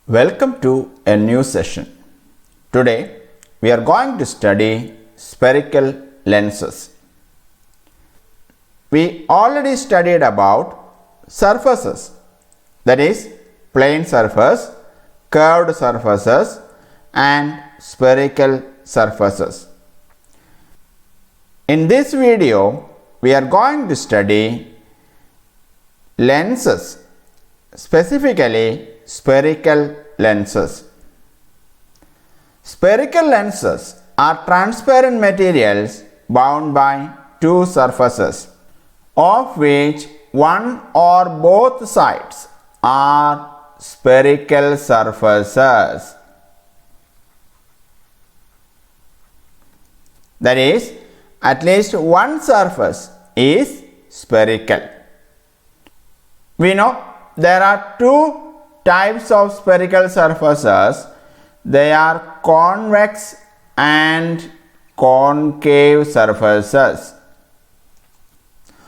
Welcome to a new session. Today we are going to study spherical lenses. We already studied about surfaces, that is plane surface, curved surfaces and spherical surfaces. In this video we are going to study lenses, specifically spherical lenses. Spherical lenses are transparent materials bound by two surfaces, of which one or both sides are spherical surfaces. That is, at least one surface is spherical. We know there are two types of spherical surfaces. They are convex and concave surfaces.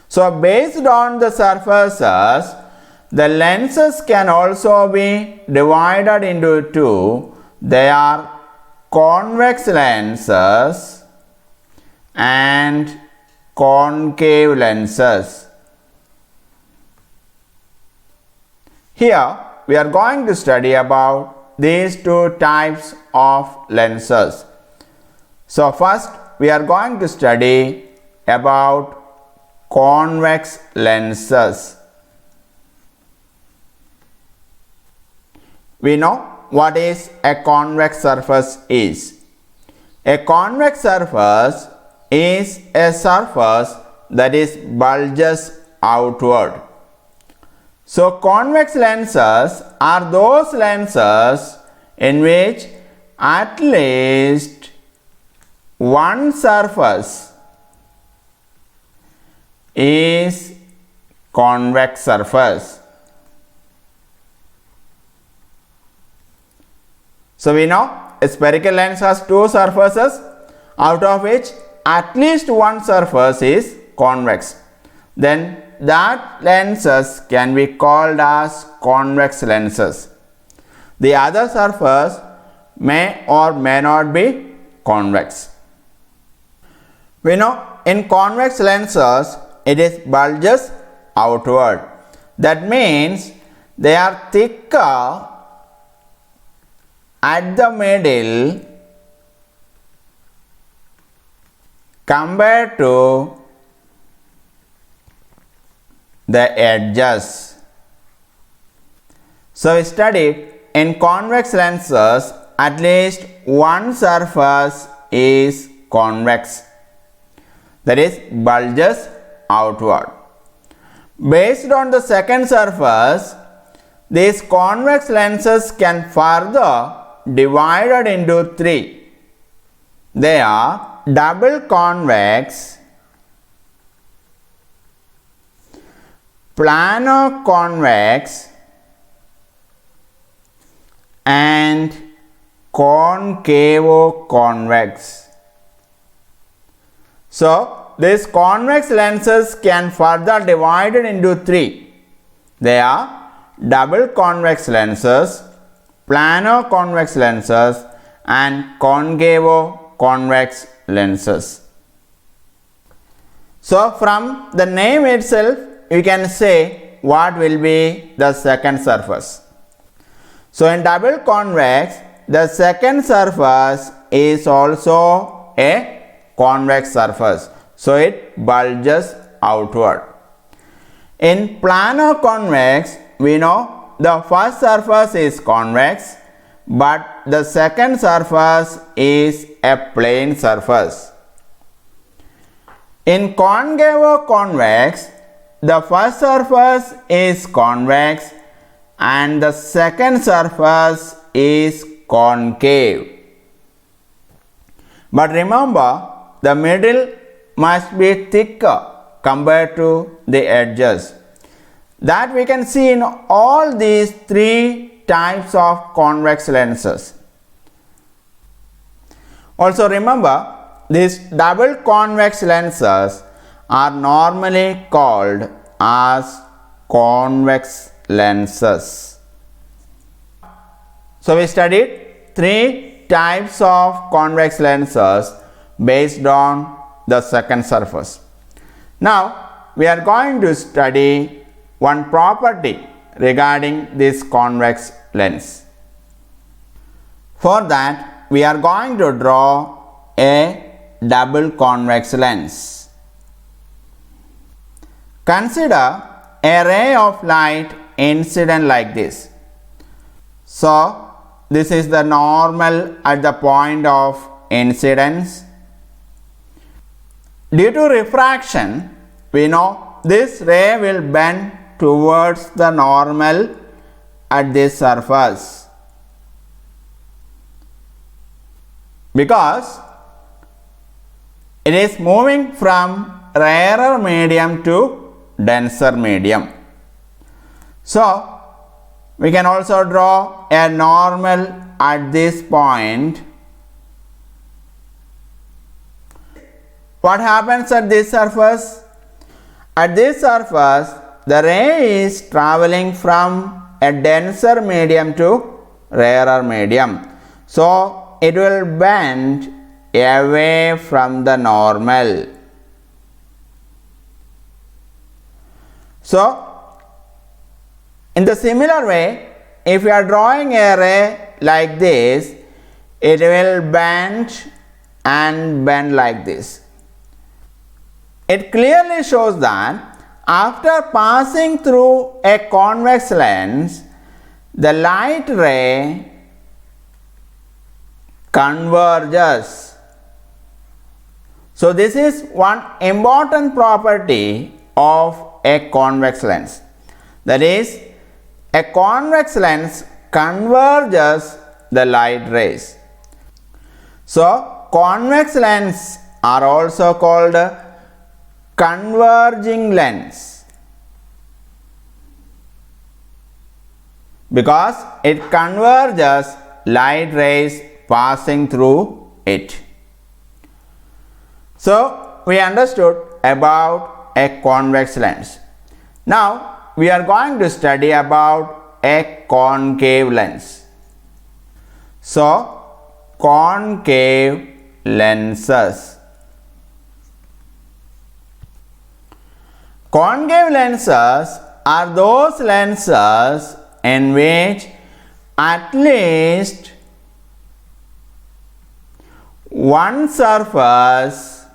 So based on the surfaces, the lenses can also be divided into two. They are convex lenses and concave lenses. Here we are going to study about these two types of lenses. So first we are going to study about convex lenses. We know what is a convex surface is. A convex surface is a surface that is bulges outward. So convex lenses are those lenses in which at least one surface is convex surface. So we know a spherical lens has two surfaces, out of which at least one surface is convex. Then that lenses can be called as convex lenses. The other surface may or may not be convex. We know in convex lenses it is bulges outward. That means they are thicker at the middle compared to the edges. So we studied in convex lenses at least one surface is convex, that is bulges outward. Based on the second surface, these convex lenses can further divided into three. They are double convex, plano convex and concavo convex. So these convex lenses can further divided into three. They are double convex lenses, plano convex lenses and concavo convex lenses. So from the name itself you can say what will be the second surface. So in double convex, the second surface is also a convex surface. So it bulges outward. In plano convex, we know the first surface is convex, but the second surface is a plane surface. In concavo convex, the first surface is convex and the second surface is concave. But remember, the middle must be thicker compared to the edges. That we can see in all these three types of convex lenses. Also remember, these double convex lenses are normally called as convex lenses. So we studied three types of convex lenses based on the second surface. Now we are going to study one property regarding this convex lens. For that, we are going to draw a double convex lens. Consider a ray of light incident like this. So this is the normal at the point of incidence. Due to refraction, we know this ray will bend towards the normal at this surface, because it is moving from rarer medium to denser medium. So we can also draw a normal at this point. What happens at this surface? At this surface, the ray is traveling from a denser medium to rarer medium. So it will bend away from the normal. So in the similar way, if you are drawing a ray like this, it will bend and bend like this. It clearly shows that after passing through a convex lens, the light ray converges. So this is one important property of a convex lens. That is, a convex lens converges the light rays. So convex lenses are also called converging lens, because it converges light rays passing through it. So we understood about a convex lens. Now we are going to study about a concave lens. So concave lenses. Concave lenses are those lenses in which at least one surface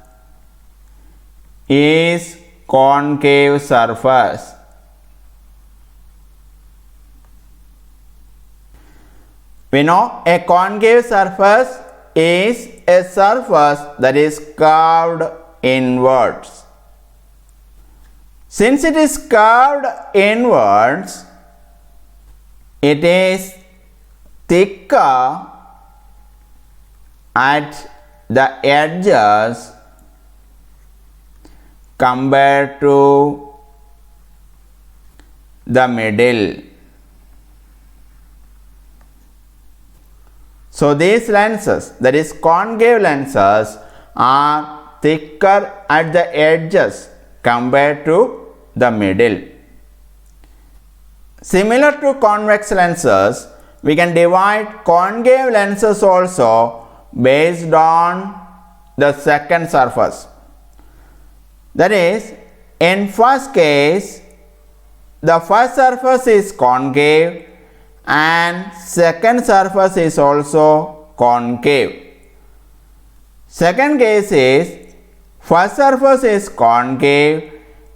is concave surface. We know a concave surface is a surface that is curved inwards. Since it is curved inwards, it is thicker at the edges compared to the middle. So these lenses, that is concave lenses, are thicker at the edges compared to the middle. Similar to convex lenses, we can divide concave lenses also based on the second surface. That is, in first case, the first surface is concave and second surface is also concave. Second case is first surface is concave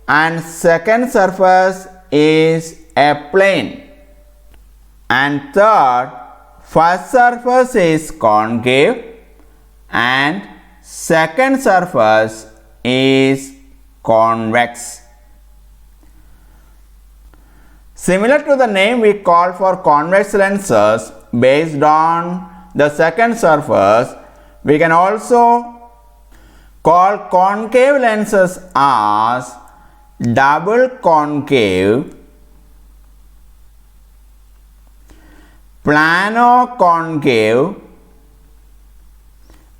and second surface is a plane. And third, first surface is concave and second surface is convex. Similar to the name we call for convex lenses based on the second surface, we can also call concave lenses as double concave, plano concave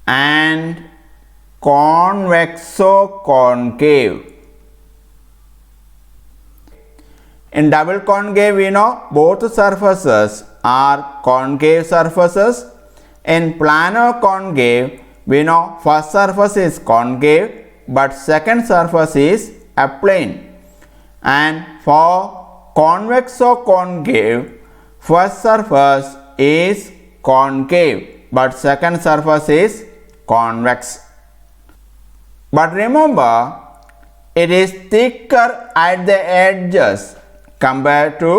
and convexo concave. In double concave, we know both surfaces are concave surfaces. In planar concave, we know first surface is concave but second surface is a plane. And for convexo concave, first surface is concave but second surface is convex. But remember, it is thicker at the edges compared to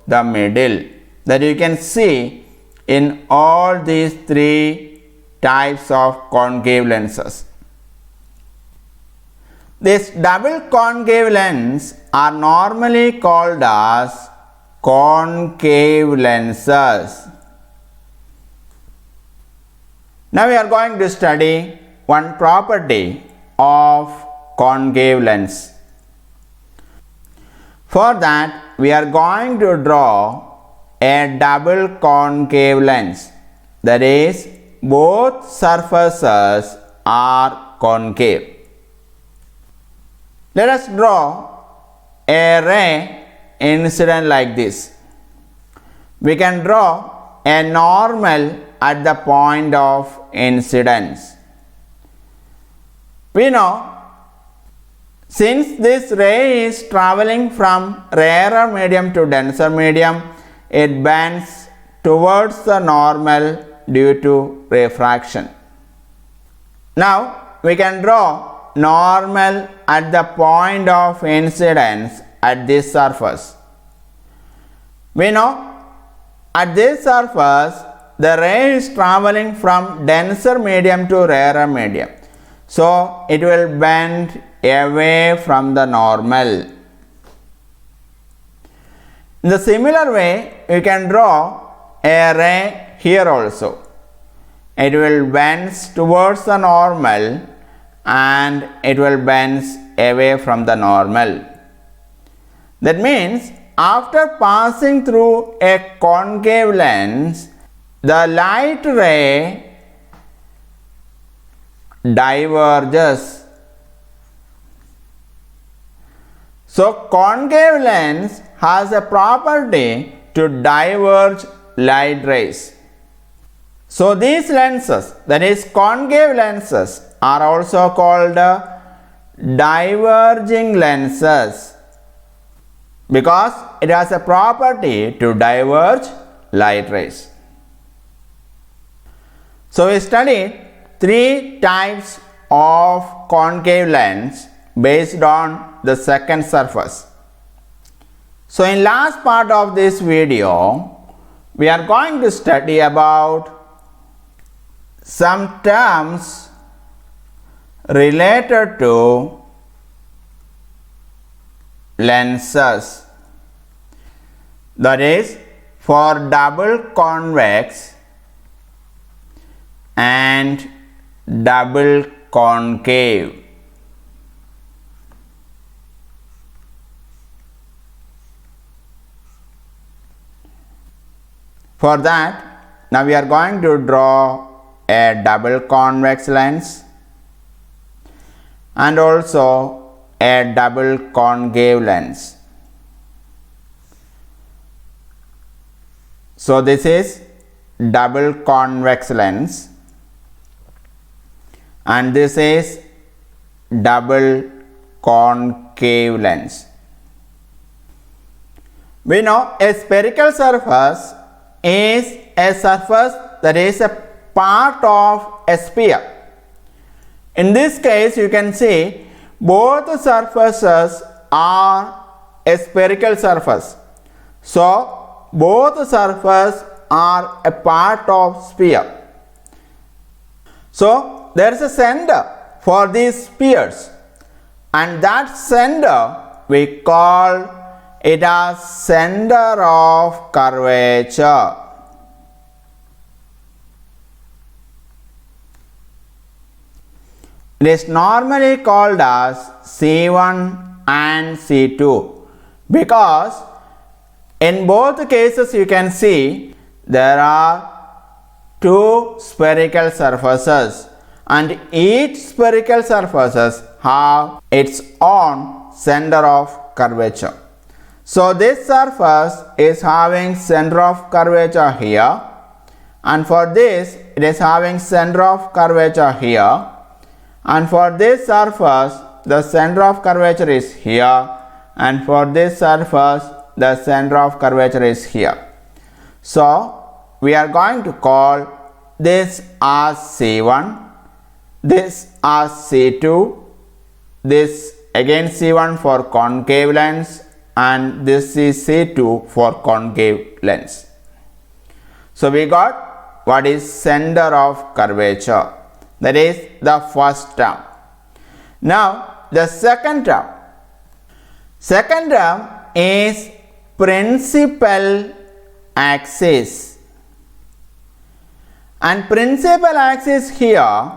the middle. That you can see in all these three types of concave lenses. This double concave lens are normally called as concave lenses. Now we are going to study one property of concave lens. For that, we are going to draw a double concave lens. That is, both surfaces are concave. Let us draw a ray incident like this. We can draw a normal at the point of incidence. We know, since this ray is traveling from rarer medium to denser medium, it bends towards the normal due to refraction. Now we can draw normal at the point of incidence at this surface. We know at this surface the ray is traveling from denser medium to rarer medium. So it will bend away from the normal. In the similar way, you can draw a ray here also. It will bend towards the normal and it will bend away from the normal. That means after passing through a concave lens, the light ray diverges. So concave lens has a property to diverge light rays. So these lenses, that is concave lenses, are also called diverging lenses because it has a property to diverge light rays. So we studied three types of concave lens based on the second surface. So in last part of this video, we are going to study about some terms related to lenses. That is, for double convex and double concave. For that, now we are going to draw a double convex lens and also a double concave lens. So this is double convex lens and this is double concave lens. We know a spherical surface is a surface that is a part of a sphere. In this case, you can see both surfaces are a spherical surface. So both surfaces are a part of sphere. So there is a center for these spheres and that center we call it as center of curvature. It is normally called as C1 and C2 because in both cases you can see there are two spherical surfaces and each spherical surfaces have its own center of curvature. So this surface is having center of curvature here, and for this it is having center of curvature here, and for this surface the center of curvature is here, and for this surface the center of curvature is here. So we are going to call this as C1, this as C2, this again C1 for concave lens, and this is C2 for concave lens. So we got what is center of curvature, that is the first term. Now the second term. Second term is principal axis, and principal axis here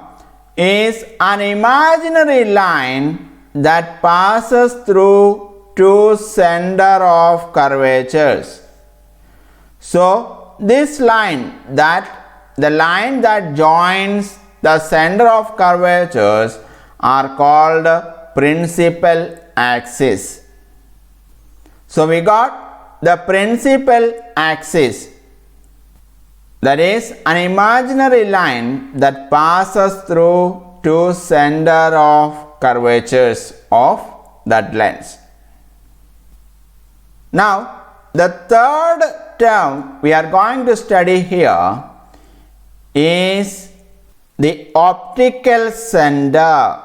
is an imaginary line that passes through two center of curvatures. So this line, the line that joins the center of curvatures, are called principal axis. So we got the principal axis, that is an imaginary line that passes through two center of curvatures of that lens. Now the third term we are going to study here is the optical center.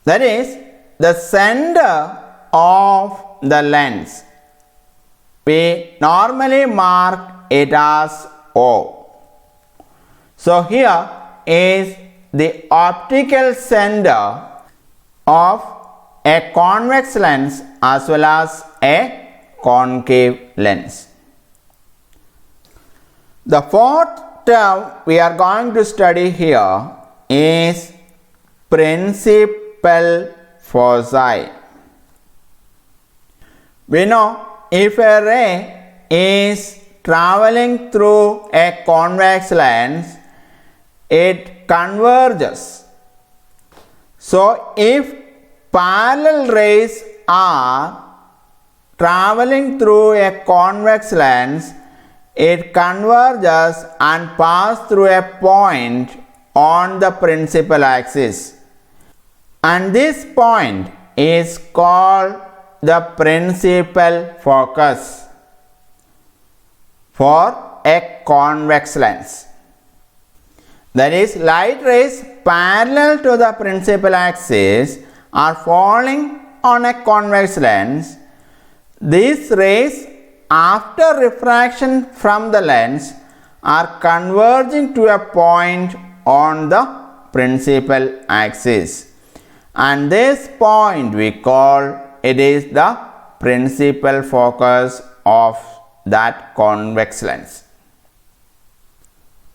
That is the center of the lens. We normally mark it as O. So here is the optical center of a convex lens as well as a concave lens. The fourth term we are going to study here is principal foci. We know if a ray is traveling through a convex lens, it converges. So if parallel rays are traveling through a convex lens, it converges and passes through a point on the principal axis, and this point is called the principal focus for a convex lens. That is, light rays parallel to the principal axis are falling on a convex lens. These rays, after refraction from the lens, are converging to a point on the principal axis, and this point we call it is the principal focus of that convex lens.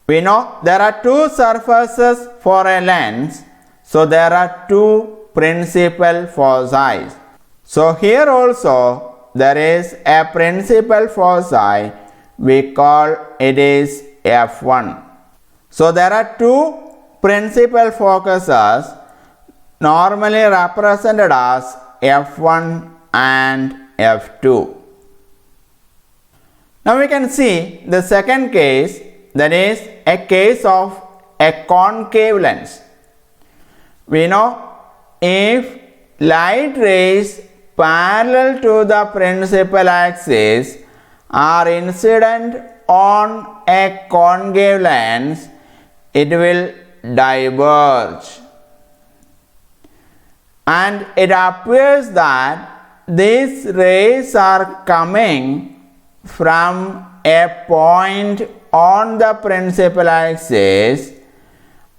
We know there are two surfaces for a lens, so there are two principal foci. So here also there is a principal foci, we call it is F1. So there are two principal focuses normally represented as F1 and F2. Now we can see the second case, that is a case of a concave lens. We know if light rays parallel to the principal axis are incident on a concave lens, it will diverge. And it appears that these rays are coming from a point on the principal axis,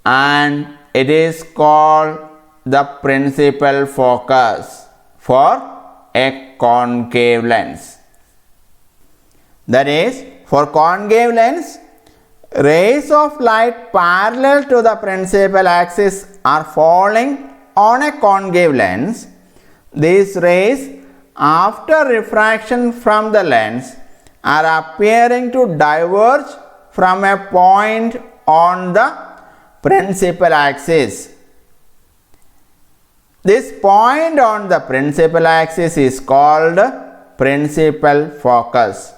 and it is called the principal focus for a concave lens. That is, for concave lens, rays of light parallel to the principal axis are falling on a concave lens. These rays, after refraction from the lens, are appearing to diverge from a point on the principal axis. this point on the principal axis is called principal focus.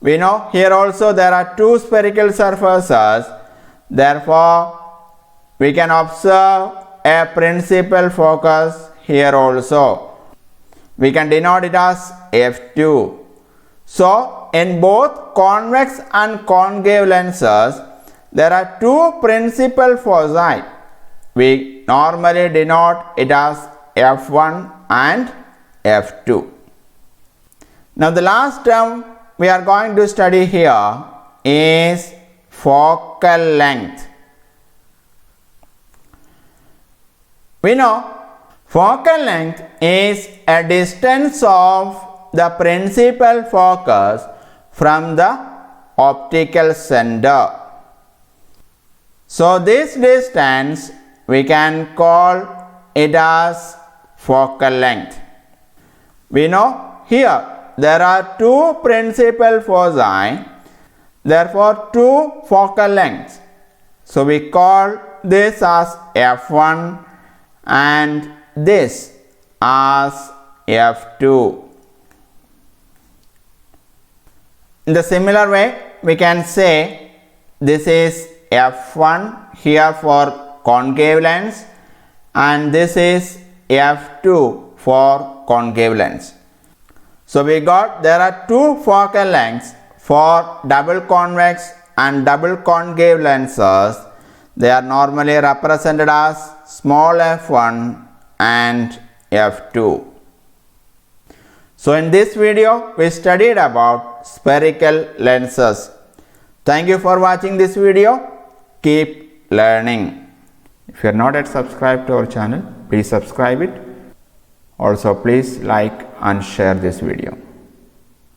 We know here also there are two spherical surfaces, therefore we can observe a principal focus here also. We can denote it as F2. So in both convex and concave lenses there are two principal foci. We normally denote it as F1 and F2. Now the last term we are going to study here is focal length. We know focal length is a distance of the principal focus from the optical center. So this distance we can call it as focal length. We know here there are two principal foci, therefore two focal lengths. So we call this as F1 and this as F2. In the similar way, we can say this is F1 here for concave lens and this is F2 for concave lens. So we got there are two focal lengths for double convex and double concave lenses. They are normally represented as small f1 and f2. So in this video we studied about spherical lenses. Thank you for watching this video. Keep learning. If you are not yet subscribed to our channel, please subscribe it. Also please like and share this video.